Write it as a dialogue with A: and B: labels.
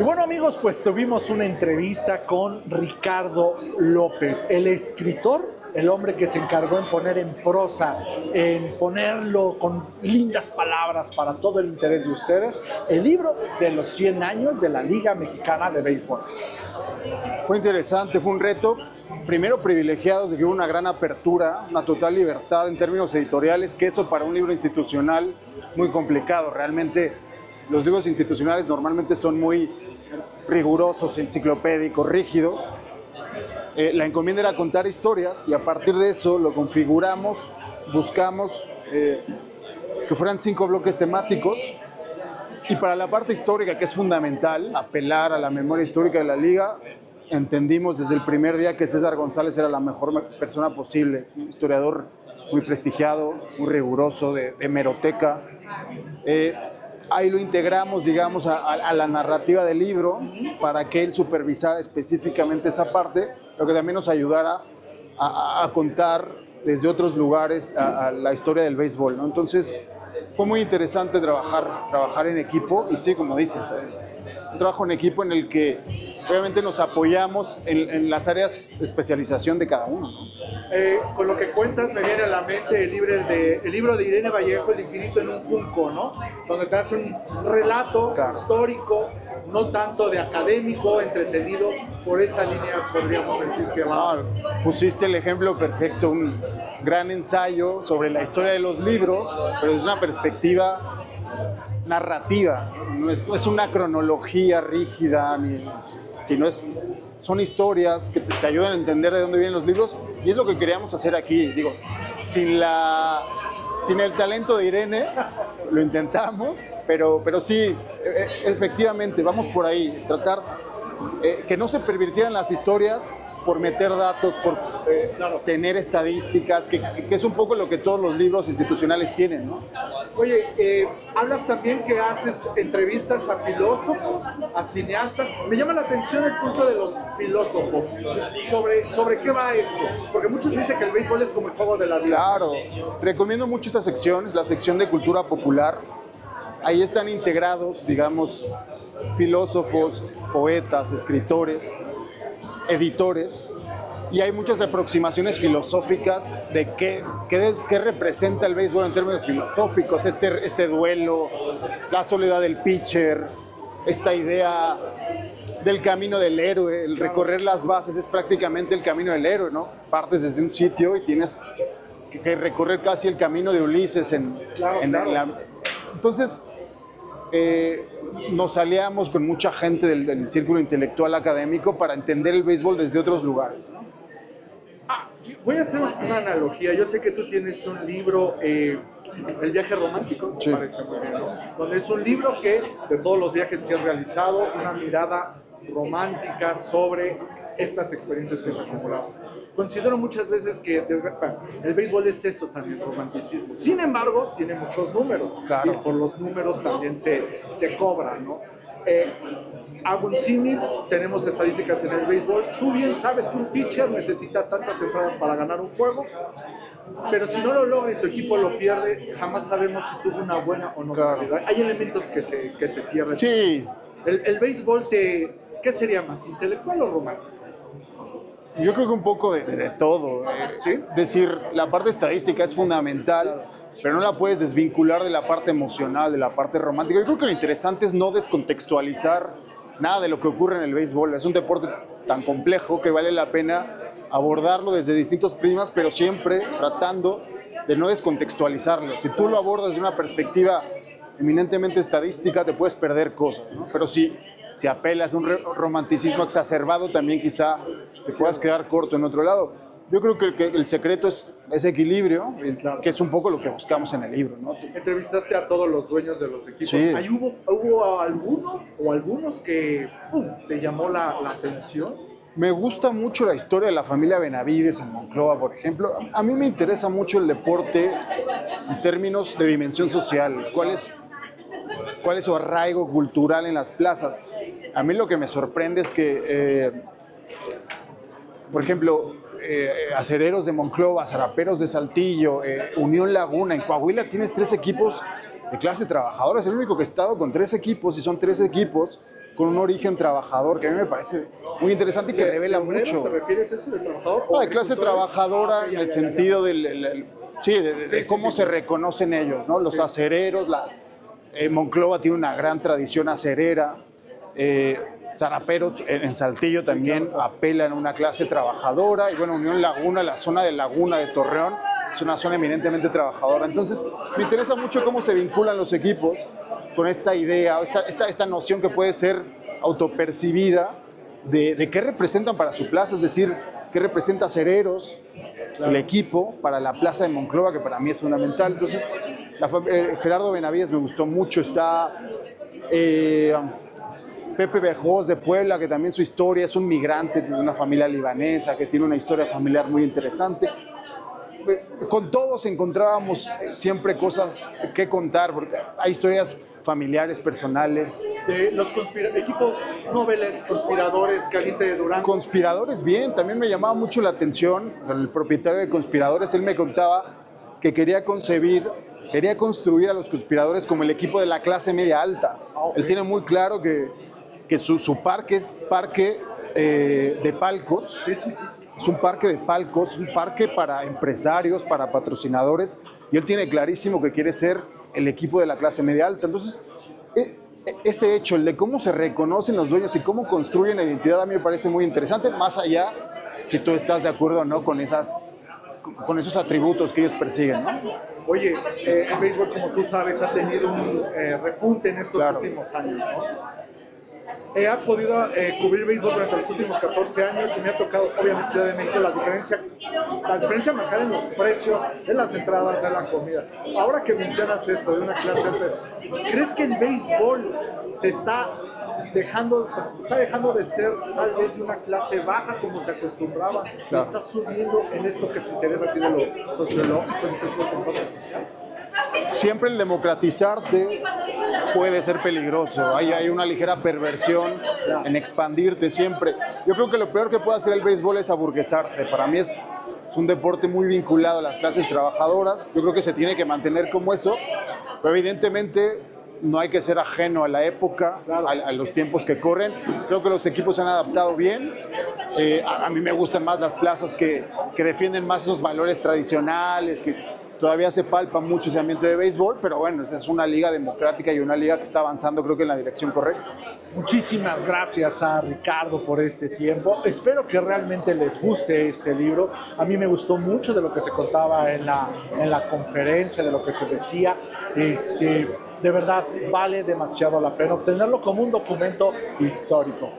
A: Y bueno, amigos, pues tuvimos una entrevista con Ricardo López, el escritor, el hombre que se encargó en poner en prosa, en ponerlo con lindas palabras para todo el interés de ustedes, el libro de los 100 años de la Liga Mexicana de Béisbol.
B: Fue interesante, fue un reto. Primero, privilegiados de que hubo una gran apertura, una total libertad en términos editoriales, que eso para un libro institucional muy complicado. Realmente los libros institucionales normalmente son muy rigurosos, enciclopédicos, rígidos. La encomienda era contar historias y a partir de eso lo configuramos, buscamos que fueran 5 bloques temáticos. Y para la parte histórica, que es fundamental, apelar a la memoria histórica de la Liga, entendimos desde el primer día que César González era la mejor persona posible, un historiador muy prestigiado, muy riguroso, de hemeroteca. Ahí lo integramos, digamos, a la narrativa del libro para que él supervisara específicamente esa parte, pero que también nos ayudara a contar desde otros lugares a la historia del béisbol, ¿no? Entonces, fue muy interesante trabajar en equipo y sí, como dices, un trabajo en equipo en el que obviamente nos apoyamos en las áreas de especialización de cada uno, ¿no?
A: Con lo que cuentas me viene a la mente el libro de Irene Vallejo, El infinito en un junco, ¿no? Donde te hace un relato histórico, no tanto de académico, entretenido, por esa línea podríamos decir que va.
B: Pusiste el ejemplo perfecto, un gran ensayo sobre la historia de los libros, pero desde una perspectiva narrativa, no es una cronología rígida, sino son historias que te ayudan a entender de dónde vienen los libros, y es lo que queríamos hacer aquí. Digo, sin el talento de Irene, lo intentamos, pero sí, efectivamente, vamos por ahí, tratar que no se pervirtieran las historias por meter datos, por tener estadísticas, que es un poco lo que todos los libros institucionales tienen, ¿no?
A: Oye, hablas también que haces entrevistas a filósofos, a cineastas. Me llama la atención el punto de los filósofos. ¿Sobre qué va esto? Porque muchos dicen que el béisbol es como el juego de la vida.
B: Claro, recomiendo mucho esa sección, es la sección de cultura popular. Ahí están integrados, digamos, filósofos, poetas, escritores, editores, y hay muchas aproximaciones filosóficas de qué representa el béisbol en términos filosóficos, este duelo, la soledad del pitcher, esta idea del camino del héroe, el recorrer las bases es prácticamente el camino del héroe, ¿no? Partes desde un sitio y tienes que recorrer casi el camino de Ulises Entonces, nos aliamos con mucha gente del círculo intelectual académico para entender el béisbol desde otros lugares, ¿no?
A: Voy a hacer una analogía. Yo sé que tú tienes un libro, El viaje romántico, me parece muy bien, ¿no? Donde es un libro que, de todos los viajes que has realizado, una mirada romántica sobre estas experiencias que has acumulado. Considero muchas veces que el béisbol es eso también, romanticismo. Sin embargo, tiene muchos números.
B: Claro.
A: Y por los números también se cobra, ¿no? Hago un símil, tenemos estadísticas en el béisbol. Tú bien sabes que un pitcher necesita tantas entradas para ganar un juego, pero si no lo logra y su equipo lo pierde, jamás sabemos si tuvo una buena o no.
B: Claro.
A: Hay elementos que se pierden.
B: Sí.
A: El béisbol, ¿qué sería más, intelectual o romántico?
B: Yo creo que un poco de todo.
A: ¿Sí?
B: Es decir, la parte estadística es fundamental, pero no la puedes desvincular de la parte emocional, de la parte romántica. Yo creo que lo interesante es no descontextualizar nada de lo que ocurre en el béisbol. Es un deporte tan complejo que vale la pena abordarlo desde distintos prismas, pero siempre tratando de no descontextualizarlo. Si tú lo abordas desde una perspectiva eminentemente estadística, te puedes perder cosas, ¿no? Pero si apelas a un romanticismo exacerbado, también quizá te puedas quedar corto en otro lado. Yo creo que el secreto es ese equilibrio,
A: Claro.
B: que es un poco lo que buscamos en el libro, ¿no?
A: Entrevistaste a todos los dueños de los equipos.
B: Sí.
A: ¿Hubo alguno o algunos que te llamó la atención?
B: Me gusta mucho la historia de la familia Benavides en Monclova, por ejemplo. A mí me interesa mucho el deporte en términos de dimensión social. ¿Cuál es su arraigo cultural en las plazas? A mí lo que me sorprende es que, por ejemplo, Acereros de Monclova, Zaraperos de Saltillo, Unión Laguna, en Coahuila tienes 3 equipos de clase trabajadora. Es el único que he estado con 3 equipos, y son 3 equipos con un origen trabajador, que a mí me parece muy interesante y que revela mucho.
A: ¿Te refieres a eso de trabajador?
B: De clase trabajadora en el sentido del cómo se reconocen ellos, ¿no? Los acereros, Monclova tiene una gran tradición acerera, Zaraperos en Saltillo también apelan a una clase trabajadora, y bueno, Unión Laguna, la zona de Laguna de Torreón, es una zona eminentemente trabajadora. Entonces, me interesa mucho cómo se vinculan los equipos con esta idea, esta noción que puede ser autopercibida de qué representan para su plaza, es decir, qué representa Acereros, el equipo, para la plaza de Monclova, que para mí es fundamental. Entonces, Gerardo Benavides me gustó mucho, está Pepe Bejós de Puebla, que también su historia es un migrante de una familia libanesa, que tiene una historia familiar muy interesante. Con todos encontrábamos siempre cosas que contar, porque hay historias familiares, personales.
A: De los equipos noveles, conspiradores, Caliente de Durán.
B: Conspiradores, bien, también me llamaba mucho la atención, el propietario de Conspiradores, él me contaba que quería construir a los Conspiradores como el equipo de la clase media alta. Okay. Él tiene muy claro que su parque es parque de palcos.
A: Sí.
B: Es un parque de palcos, un parque para empresarios, para patrocinadores, y él tiene clarísimo que quiere ser el equipo de la clase media alta. Entonces, ese hecho, el de cómo se reconocen los dueños y cómo construyen la identidad, a mí me parece muy interesante, más allá, si tú estás de acuerdo o no con esos atributos que ellos persiguen, ¿no?
A: Oye, el béisbol, como tú sabes, ha tenido un repunte en estos últimos años, ¿no? He podido cubrir béisbol durante los últimos 14 años y me ha tocado, obviamente, Ciudad de México, la diferencia marcada en los precios, en las entradas, de la comida. Ahora que mencionas esto de una clase 3, ¿crees que el béisbol está dejando de ser tal vez una clase baja como se acostumbraba? Claro. ¿Está subiendo en esto que te interesa a ti de lo sociológico, en este entorno social?
B: Siempre el democratizarte puede ser peligroso. Hay una ligera perversión en expandirte siempre. Yo creo que lo peor que puede hacer el béisbol es aburguesarse. Para mí es un deporte muy vinculado a las clases trabajadoras. Yo creo que se tiene que mantener como eso, pero evidentemente no hay que ser ajeno a la época, a los tiempos que corren. Creo que los equipos se han adaptado bien. A mí me gustan más las plazas que defienden más esos valores tradicionales, que todavía se palpa mucho ese ambiente de béisbol, pero bueno, esa es una liga democrática y una liga que está avanzando, creo que en la dirección correcta.
A: Muchísimas gracias a Ricardo por este tiempo. Espero que realmente les guste este libro. A mí me gustó mucho de lo que se contaba en la conferencia, de lo que se decía. De verdad, vale demasiado la pena obtenerlo como un documento histórico.